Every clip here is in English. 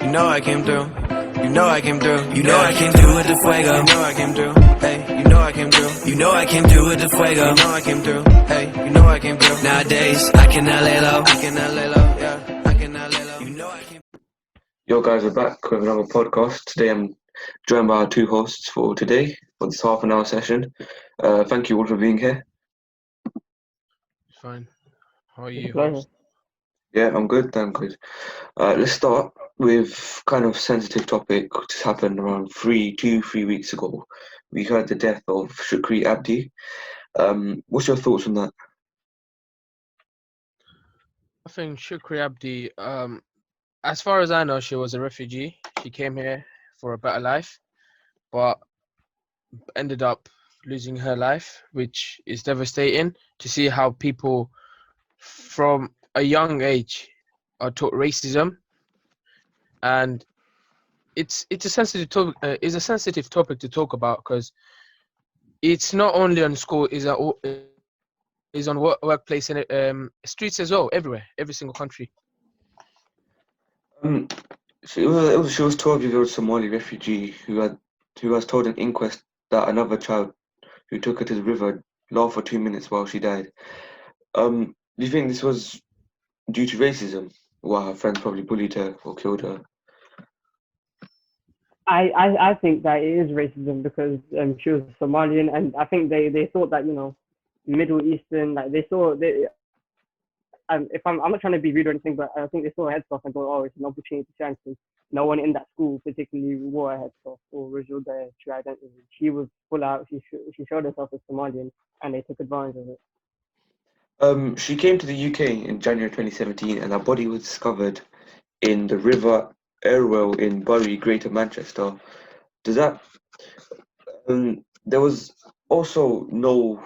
You know I came through. You know I came through. You know I came through with the fuego. You know I came through. Hey, you know I came through. You know I came through with the fuego. You know I came through. Hey, you know I came through. Nowadays, I cannot lay low. I cannot lay low. Yeah, I cannot lay low. You know I came. Yo guys, we're back with another podcast. Today I'm joined by our two hosts for today, for this half an hour session. Thank you all for being here. Fine. How are you, Pleasure. host? Yeah, I'm good, I'm good. Let's start with kind of sensitive topic which has happened around 3 weeks ago. We heard the death of Shukri Abdi. What's your thoughts on that? I think Shukri Abdi, as far as I know, she was a refugee. She came here for a better life, but ended up losing her life, which is devastating to see how people from a young age are taught racism, and it's a sensitive topic. It's a sensitive topic to talk about because it's not only on school, is on workplace and streets as well, everywhere, every single country. Um, she was 12-year-old Somali refugee who has told an inquest that another child who took her to the river laughed for 2 minutes while she died. Do you think this was due to racism? Well, her friends probably bullied her or killed her. I think that it is racism because she was Somalian, and I think they thought that Middle Eastern, like they saw they if I'm not trying to be rude or anything, but I think they saw a headscarf and thought, oh, it's an opportunity to shine because no one in that school particularly wore a headscarf or revealed their true identity. She was full out. She showed herself as Somalian, and they took advantage of it. She came to the UK in January 2017, and her body was discovered in the River Irwell in Bury, Greater Manchester. Does that? There was also no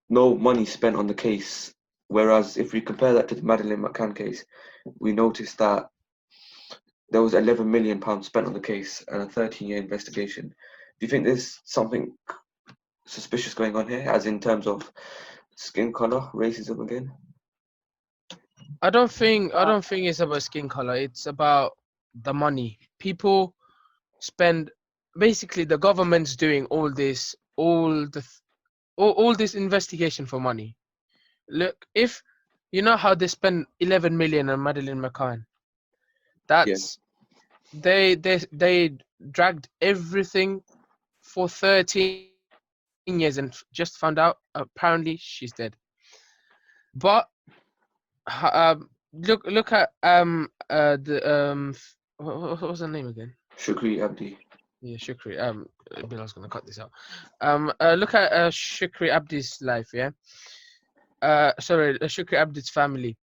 money spent on the case, whereas if we compare that to the Madeleine McCann case, we noticed that there was £11 million spent on the case and a 13-year investigation. Do you think there's something suspicious going on here, as in terms of skin color, racism again? I don't think it's about skin color. It's about the money. People spend basically the government's doing all this investigation for money. Look, if you know how they spend 11 million on Madeleine McCann, that's they dragged everything for 13 years and just found out apparently she's dead. But look at what was her name again? Shukri Abdi. Yeah, Shukri. Bilal's gonna cut this out. Look at Shukri Abdi's life. Yeah. Sorry, Shukri Abdi's family.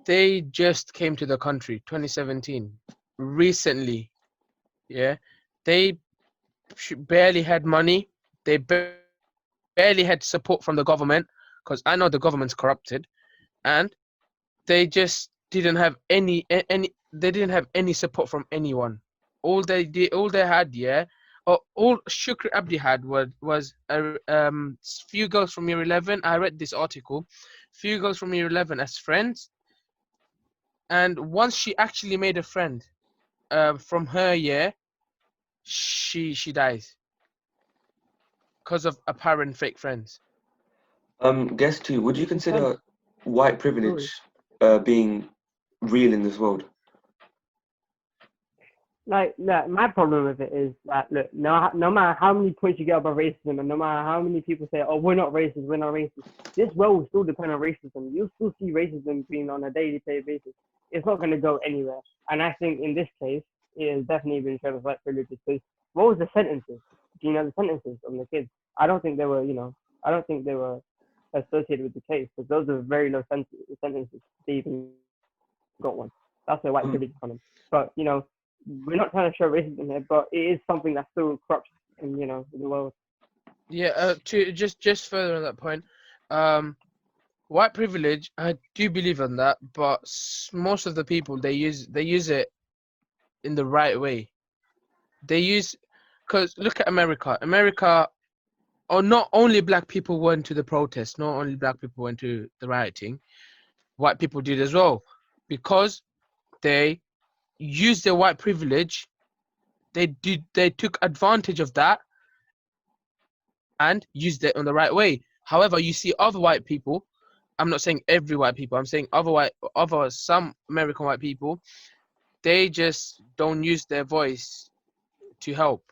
They just came to the country 2017 recently. Yeah, they barely had money. They barely had support from the government because I know the government's corrupted, and they just didn't have any. They didn't have any support from anyone. All they had, yeah, or all Shukri Abdi had was a few girls from year 11. I read this article, few girls from year 11 as friends, and once she actually made a friend, from her year, she dies because of apparent fake friends. Guess two. Would you It's sad consider white story. privilege being real in this world? Like my problem with it is that look, no matter how many points you get about racism, and no matter how many people say, "Oh, we're not racist," this world will still depend on racism. You'll still see racism being on a daily basis. It's not going to go anywhere. And I think in this case, it has definitely been shown as white privilege because what was the sentences? Do you know the sentences on the kids? I don't think they were, I don't think they were associated with the case because those are very low sentences. They even got one. That's where white Um, privilege is coming. But we're not trying to show racism here, but it is something that still corrupts in the world. Yeah. To just further on that point, white privilege, I do believe in that, but most of the people they use it in the right way. They use because look at America. America, or not only black people went to the protest, not only black people went to the rioting, white people did as well, because they used their white privilege. They took advantage of that and used it on the right way. However, you see other white people. I'm not saying every white people. I'm saying some American white people. They just don't use their voice to help.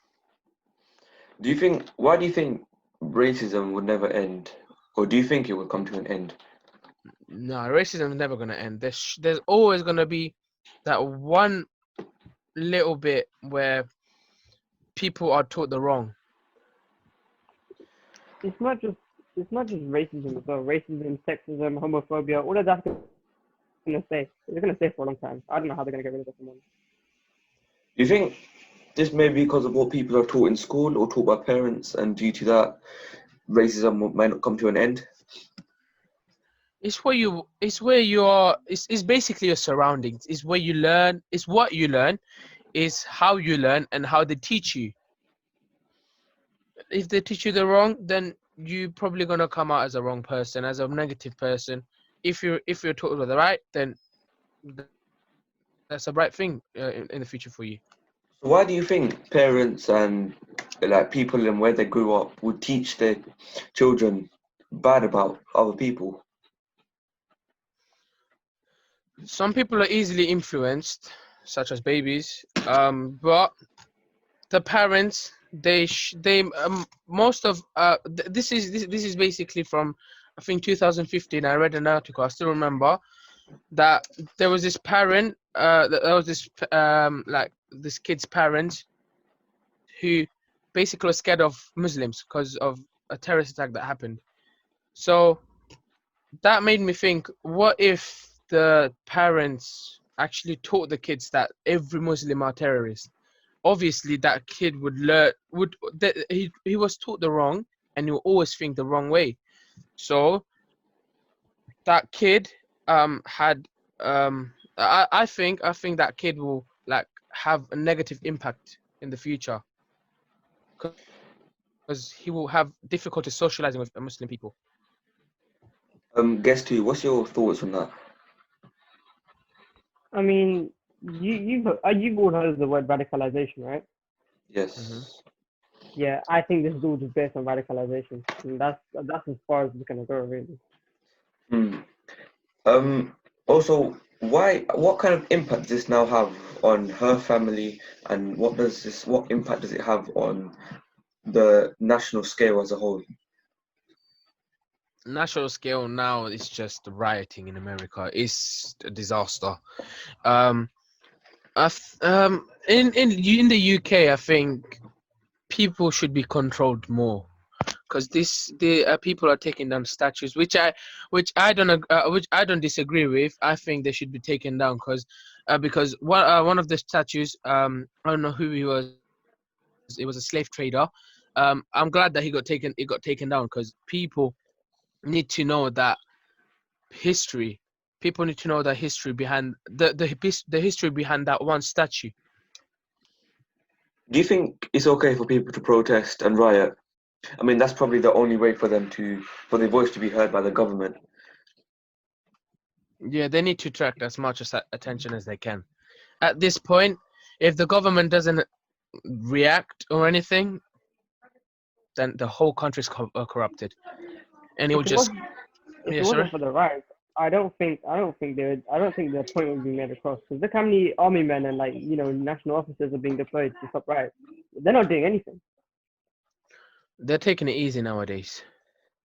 Why do you think racism would never end? Or do you think it will come to an end? No, racism is never gonna end. There's always gonna be that one little bit where people are taught the wrong. It's not just racism as well. Racism, sexism, homophobia, all of that's gonna stay. It's gonna stay for a long time. I don't know how they're gonna get rid of it. Do you think this may be because of what people are taught in school or taught by parents, and due to that, racism might not come to an end? It's where you are. It's basically your surroundings. It's where you learn. It's what you learn. It's how you learn and how they teach you. If they teach you the wrong, then you're probably gonna come out as a wrong person, as a negative person. If you're taught the right, then that's a bright thing in the future for you. So why do you think parents and like people and where they grew up would teach their children bad about other people? Some people are easily influenced, such as babies. But the parents, most of this is basically from, I think, 2015. I read an article. I still remember that there was this parent. There was this like this kid's parents who basically was scared of Muslims because of a terrorist attack that happened. So that made me think, what if the parents actually taught the kids that every Muslim are terrorists? Obviously that kid would learn, he was taught the wrong, and he will always think the wrong way. So that kid had I think that kid will like have a negative impact in the future, because he will have difficulty socializing with Muslim people. Guess two, what's your thoughts on that? I mean, you've all heard of the word radicalization, right? Yes. Yeah, I think this is all just based on radicalization, and that's as far as we're gonna go, really. Also, what kind of impact does this now have on her family, and what impact does it have on the national scale as a whole? National scale now is just rioting in America. It's a disaster. In the UK, I think people should be controlled more, because the people are taking down statues, which I don't disagree with. I think they should be taken down because one of the statues, I don't know who he was. It was a slave trader. I'm glad that it got taken down, because people need to know that history. People need to know the history behind the history behind that one statue. Do you think it's okay for people to protest and riot? I mean, that's probably the only way for their voice to be heard by the government. Yeah, they need to attract as much attention as they can. At this point, if the government doesn't react or anything, then the whole country is corrupted, and it will just. If Yeah, it sorry. wasn't for the riots, I don't think the point would be made across. Because look how many army men and national officers are being deployed to stop riots. They're not doing anything. They're taking it easy nowadays.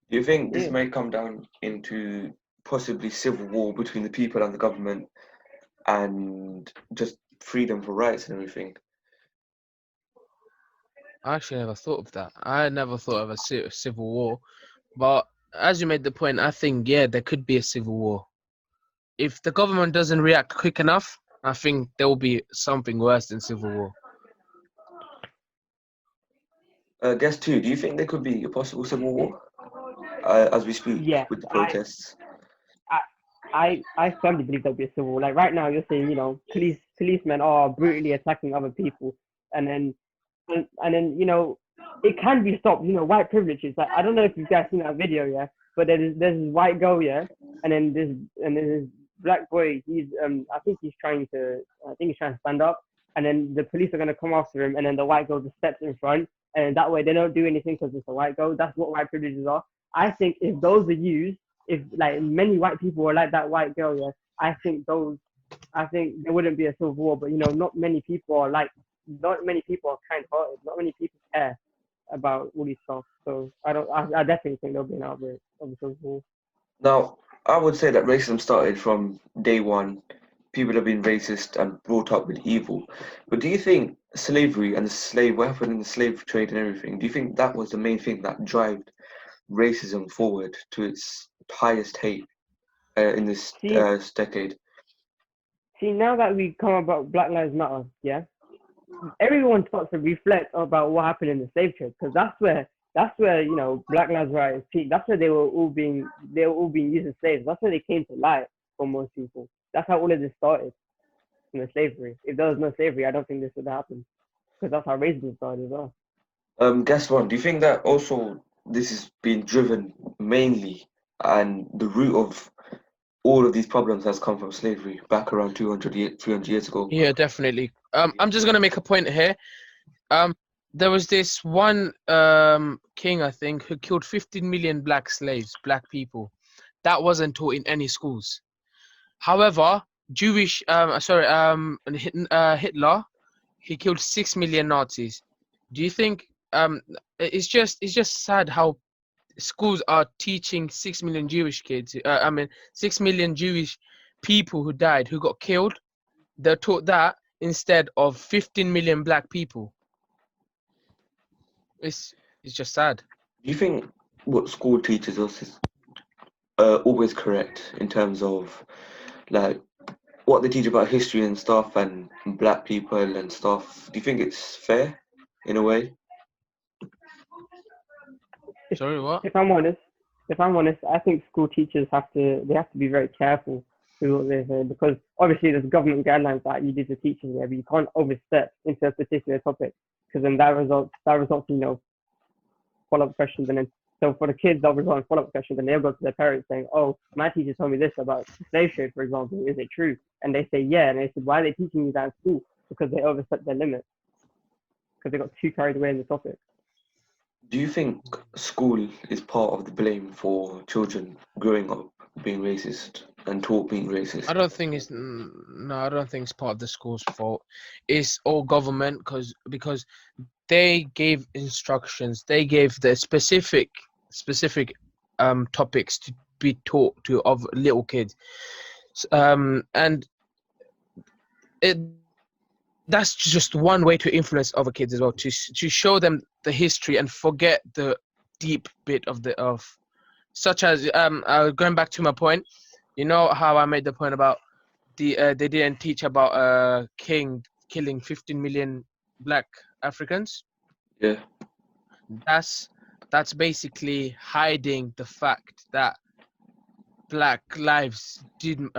Do you think this Yeah. may come down into possibly civil war between the people and the government, and just freedom for rights and everything? I actually never thought of that. I never thought of a civil war, but as you made the point, I think there could be a civil war. If the government doesn't react quick enough, I think there will be something worse than civil war. Guess two, do you think there could be a possible civil war as we speak with the protests? I firmly believe there'll be a civil war. Like right now, you're saying policemen are brutally attacking other people, and then it can be stopped. White privileges. Like, I don't know if you guys seen that video, but there's this white girl, and then this black boy, I think he's trying to stand up, and then the police are gonna come after him, and then the white girl just steps in front, and that way they don't do anything because it's a white girl. That's what white privileges are. I think if those are used, if like many white people were like that white girl, yeah, I think there wouldn't be a civil war. But not many people are kind-hearted. Not many people care about all these stuff. So I definitely think there'll be an outbreak of a civil war. Now, I would say that racism started from day one. People have been racist and brought up with evil. But do you think slavery and what happened in the slave trade and everything, do you think that was the main thing that drove racism forward to its highest height in this decade? See, now that we come about Black Lives Matter, yeah, everyone starts to reflect about what happened in the slave trade, because that's where Black Lives Matter peaked. That's where they were all being used as slaves. That's where they came to light for most people. That's how all of this started, from the slavery. If there was no slavery, I don't think this would happen, because that's how racism started as well. Guess what? Do you think that also this is being driven mainly, and the root of all of these problems has come from slavery back around 300 years ago? Yeah, definitely. I'm just gonna make a point here. There was this one king, I think, who killed 15 million black slaves, black people. That wasn't taught in any schools. However, Hitler, he killed 6 million Nazis. Do you think it's just sad how schools are teaching 6 million Jewish kids, 6 million Jewish people who died, who got killed, they're taught that instead of 15 million black people. It's just sad. Do you think what school teaches us is always correct in terms of like what they teach about history and stuff and black people and stuff? Do you think it's fair in a way? Sorry, what? If I'm honest, I think school teachers have to be very careful with what they say, because obviously there's government guidelines that you do to teachers there, but you can't overstep into a particular topic, because then that results in follow-up questions, and then so for the kids they'll result in follow-up questions, and they'll go to their parents saying, "Oh, my teacher told me this about the slave trade, for example. Is it true?" And they say, "Yeah," and they said, "Why are they teaching you that at school?" Because they overstepped their limits, because they got too carried away in the topic. Do you think school is part of the blame for children growing up being racist and taught being racist? I don't think it's part of the school's fault. It's all government, because they gave instructions. They gave the specific topics to be taught to of little kids, and that's just one way to influence other kids as well, to show them the history and forget the deep bit of such as going back to my point. You know how I made the point about they didn't teach about king killing 15 million black Africans. Yeah. That's basically hiding the fact that black lives didn't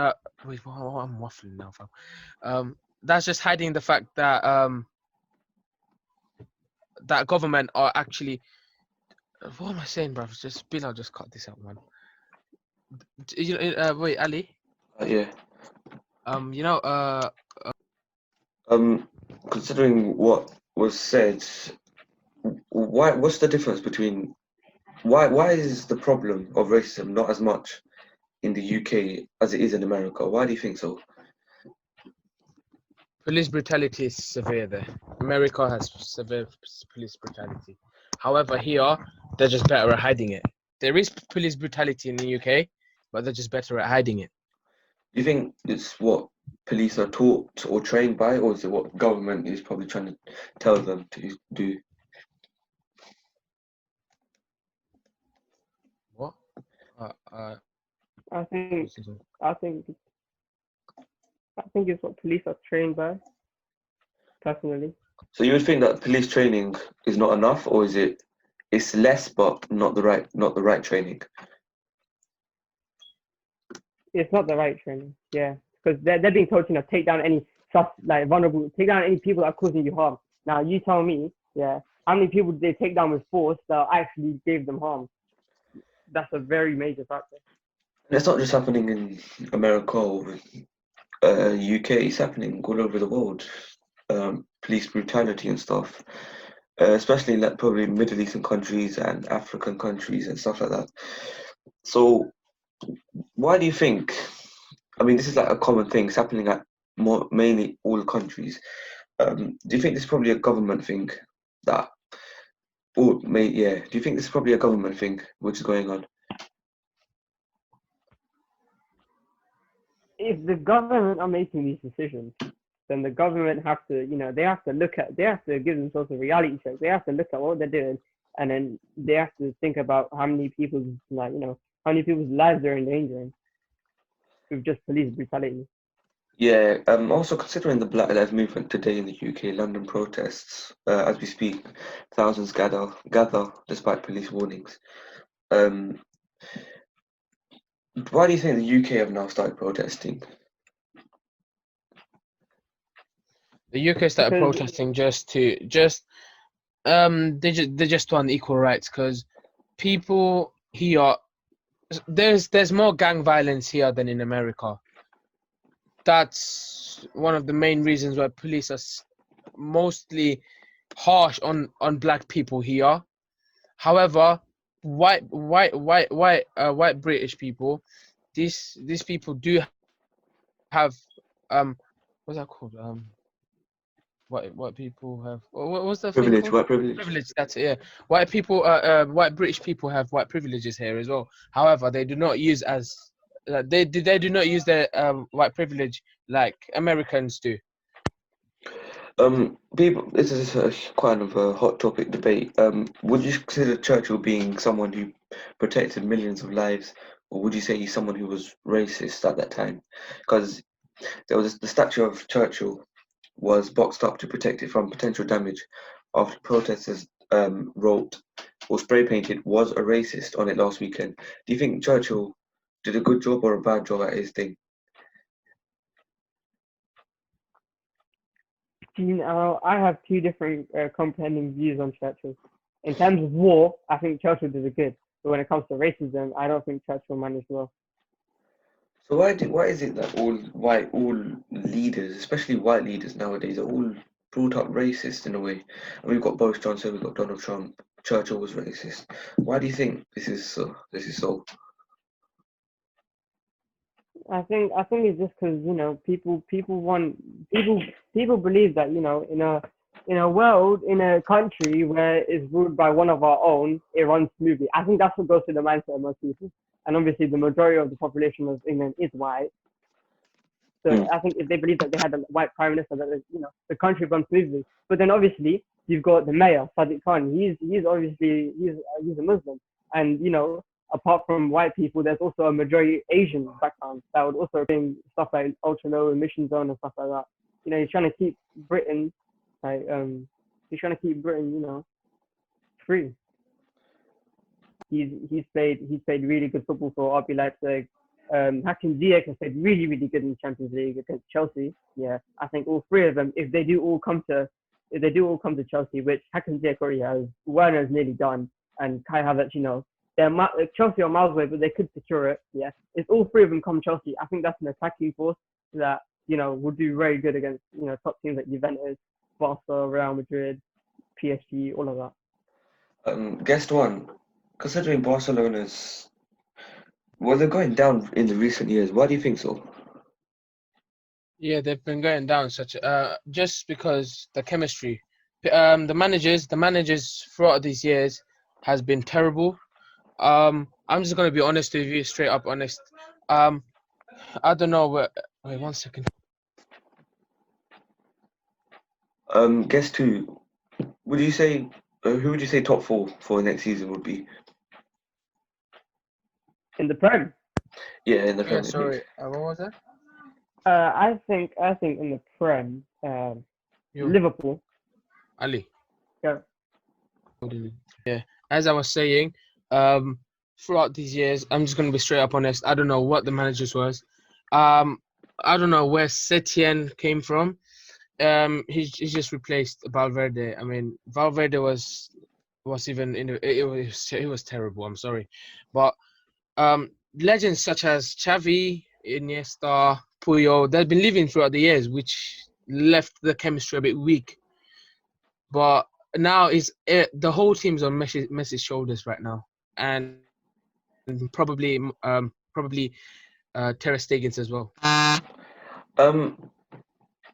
wait, I'm waffling now, fam. That's just hiding the fact that that government are actually, what am I saying, bruv? Just Bill, I'll just cut this out, man. Wait, Ali. Yeah. Considering what was said, what's the difference between why is the problem of racism not as much in the UK as it is in America? Why do you think so? Police brutality is severe there. America has severe police brutality. However, here, they're just better at hiding it. There is police brutality in the UK, but they're just better at hiding it. Do you think it's what police are taught or trained by, or is it what government is probably trying to tell them to do? What? I think it's what police are trained by, personally. So you would think that police training is not enough, or is it's less but not the right training? It's not the right training, yeah, because they're being told to take down any take down any people that are causing you harm. Now you tell me, yeah, how many people did they take down with force that actually gave them harm? That's a very major factor. It's not just happening in America or UK. It's happening all over the world. Police brutality and stuff, especially in like probably Middle Eastern countries and African countries and stuff like that. So, why do you think? I mean, this is like a common thing. It's happening at mainly all countries. Do you think this is probably a government thing that, or yeah, do you think this is probably a government thing which is going on? If the government are making these decisions, then the government have to, they have to they have to give themselves a reality check. They have to look at what they're doing, and then they have to think about how many people's, how many people's lives they're endangering with just police brutality. Yeah, also considering the Black Lives Movement today in the UK, London protests, as we speak, thousands gather despite police warnings. Um, why do you think the UK have now started protesting? The UK started Because protesting they just want equal rights because people here there's more gang violence here than in America. That's one of the main reasons why police are mostly harsh on black people here. However, white British people, these people do have what's that called white people have what's the thing Privilege, called? white privilege. Privilege. That's it. Yeah. White people, white British people have white privileges here as well. However, they do not use they do not use their white privilege like Americans do. People, this is a kind of a hot topic debate. Would you consider Churchill being someone who protected millions of lives, or would you say he's someone who was racist at that time? Because there was the statue of Churchill was boxed up to protect it from potential damage after protesters wrote or spray painted "was a racist" on it last weekend. Do you think Churchill did a good job or a bad job at his thing? I have two different comprehending views on Churchill. In terms of war, I think Churchill did it good. But when it comes to racism, I don't think Churchill managed well. So why is it that all leaders, especially white leaders nowadays, are all brought up racist in a way? And we've got Boris Johnson, we've got Donald Trump. Churchill was racist. Why do you think this is so? This is so. I think it's just because people believe that in a world, in a country where it's ruled by one of our own, it runs smoothly. I think that's what goes to the mindset of most people. And obviously, the majority of the population of England is white. So I think if they believe that they had a white prime minister, that the country runs smoothly. But then obviously you've got the mayor, Sadiq Khan. He's obviously he's a Muslim, and apart from white people, there's also a majority Asian background that would also bring stuff like ultra low emission zone and stuff like that. He's trying to keep Britain free. He's played really good football for RB Leipzig. Hakim Ziyech has played really, really good in the Champions League against Chelsea. Yeah, I think all three of them, if they do all come to Chelsea, which Hakim Ziyech already has, Werner's nearly done, and Kai Havertz, Chelsea are miles away, but they could secure it. Yeah, if all three of them come Chelsea, I think that's an attacking force that will do very good against top teams like Juventus, Barca, Real Madrid, PSG, all of that. Guest one, considering Barcelona's, well, they're going down in the recent years. Why do you think so? Yeah, they've been going down just because the chemistry. The managers throughout these years has been terrible. I'm just gonna be honest with you, straight up honest. I don't know. Wait 1 second. Guess two. Would you say who would you say top four for next season would be? In the Prem. Yeah, in the Yeah, Premier sorry. League. What was that? I think in the Prem, Liverpool. Ali. Yeah. Yeah. As I was saying, throughout these years, I'm just gonna be straight up honest. I don't know what the managers was. I don't know where Setien came from. He's just replaced Valverde. I mean, Valverde was even in it was terrible. I'm sorry, but legends such as Xavi, Iniesta, Puyol, they've been leaving throughout the years, which left the chemistry a bit weak. But now the whole team's on Messi's shoulders right now, and probably Ter Stegen's as well.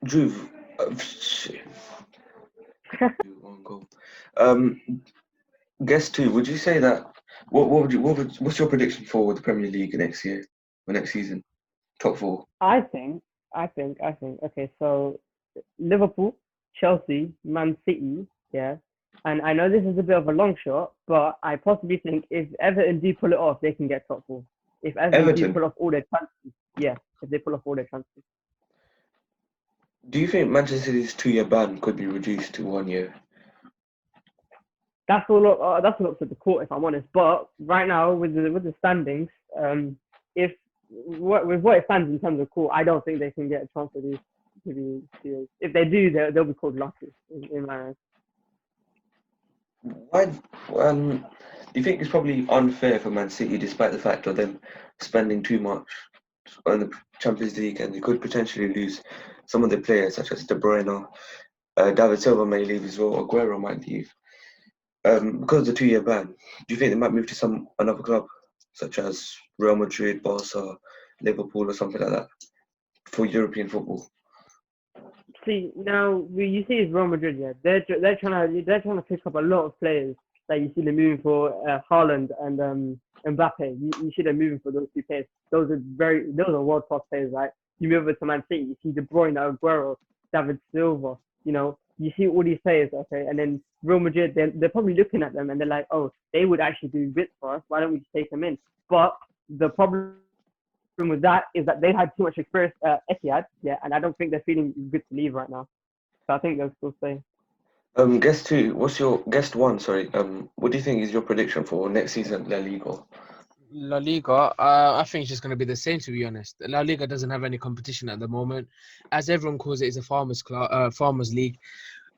Drew, shit. One goal. Guess two. Would you say that? What's your prediction for the Premier League next year or next season? Top four. I think. Okay, so Liverpool, Chelsea, Man City, yeah. And I know this is a bit of a long shot, but I possibly think if Everton do pull it off, they can get top four. If Everton do pull off all their transfers, yeah. If they pull off all their transfers. Do you think Manchester City's 2-year ban could be reduced to 1 year? That's all up to the court, if I'm honest. But right now, with the standings, with what it stands in terms of court, I don't think they can get a chance to be serious. If they do, they'll be called lucky in my eyes. Why? Do you think it's probably unfair for Man City, despite the fact of them spending too much on the Champions League, and they could potentially lose some of the players, such as De Bruyne, David Silva may leave as well, Aguero might leave. Because of the 2-year ban, do you think they might move to another club, such as Real Madrid, Barca, Liverpool, or something like that, for European football? See, now you see it's Real Madrid, yeah. They're trying to pick up a lot of players that you see them moving for Haaland and Mbappe. You see them moving for those two players. Those are world class players, right? You move over to Man City, you see De Bruyne, Aguero, David Silva. You know, you see all these players, okay, and then Real Madrid, they're probably looking at them and they're like, oh, they would actually do bits for us. Why don't we just take them in? But the problem with that is that they had too much experience at Etihad, yeah, and I don't think they're feeling good to leave right now. So I think they'll still stay. Guest one, sorry. What do you think is your prediction for next season, La Liga? La Liga, I think it's just going to be the same, to be honest. La Liga doesn't have any competition at the moment. As everyone calls it, it's a farmers league.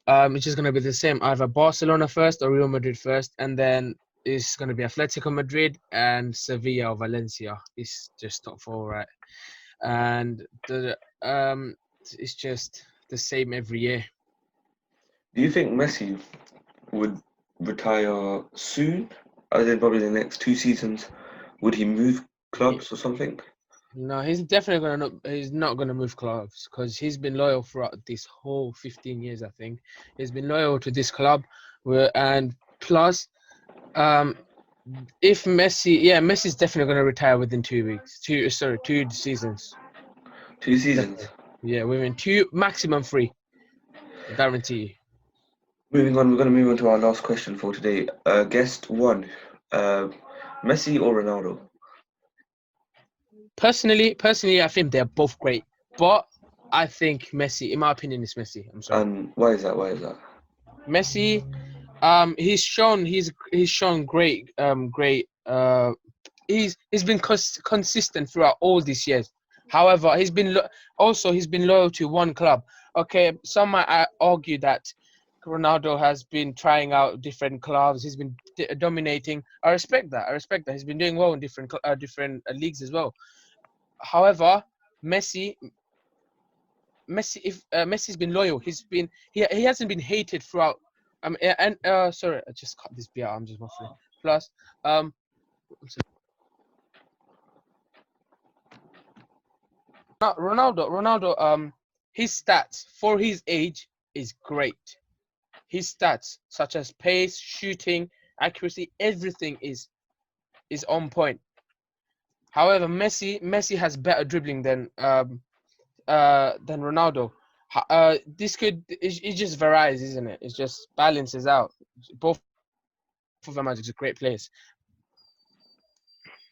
It's just going to be the same, either Barcelona first or Real Madrid first, and then it's going to be Atletico Madrid and Sevilla or Valencia. It's just top four, right? And it's just the same every year. Do you think Messi would retire soon? As in probably the next 2 seasons? Would he move clubs or something? No, he's definitely he's not gonna move clubs, because he's been loyal throughout this whole 15 years. I think he's been loyal to this club, and plus, if Messi's definitely gonna retire within 2 weeks. 2 seasons. 2 seasons. Yeah, within 2, maximum 3. I guarantee you. Moving on, we're going to move on to our last question for today. Guest one, Messi or Ronaldo? Personally, I think they're both great, but I think Messi, in my opinion, is Messi. I'm sorry. And why is that? Messi, he's shown great. He's been consistent throughout all these years. However, he's been loyal to one club. Okay, some might argue that Ronaldo has been trying out different clubs. He's been dominating. I respect that. He's been doing well in different leagues as well. However, Messi's been loyal. He hasn't been hated throughout. Sorry, I just cut this bit out. I'm just waffling. Plus, Ronaldo, his stats for his age is great. His stats, such as pace, shooting, accuracy, everything is on point. However, Messi has better dribbling than Ronaldo. It just varies, isn't it? It just balances out. Both of them are just great players.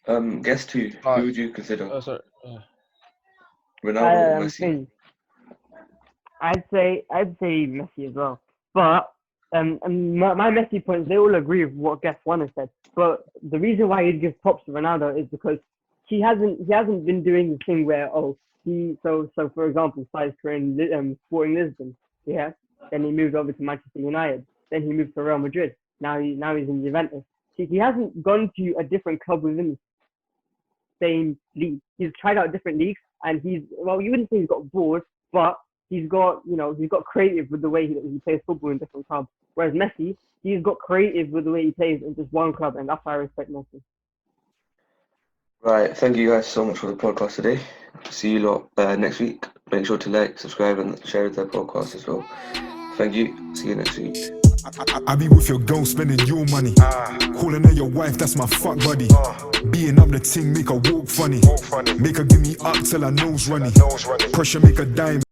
Guess two. Who would you consider? Oh, sorry. Ronaldo or Messi? I'd say Messi as well. But my Messi points, they all agree with what guest one has said. But the reason why he'd give props to Ronaldo is because he hasn't been doing the thing where so for example, started career in Sporting Lisbon, yeah. Then he moved over to Manchester United. Then he moved to Real Madrid. Now he's in Juventus. He hasn't gone to a different club within same league. He's tried out different leagues, and you wouldn't say he's got bored, but he's got creative with the way he plays football in different clubs. Whereas Messi, he's got creative with the way he plays in just one club, and that's why I respect Messi. Right, thank you guys so much for the podcast today. See you lot next week. Make sure to like, subscribe, and share the podcast as well. Thank you. See you next week. I be with your girl spending your money. Calling her your wife, that's my fuck buddy. Being up the ting, make her walk funny. Make her give me up till her nose runny. Pressure make her diamond.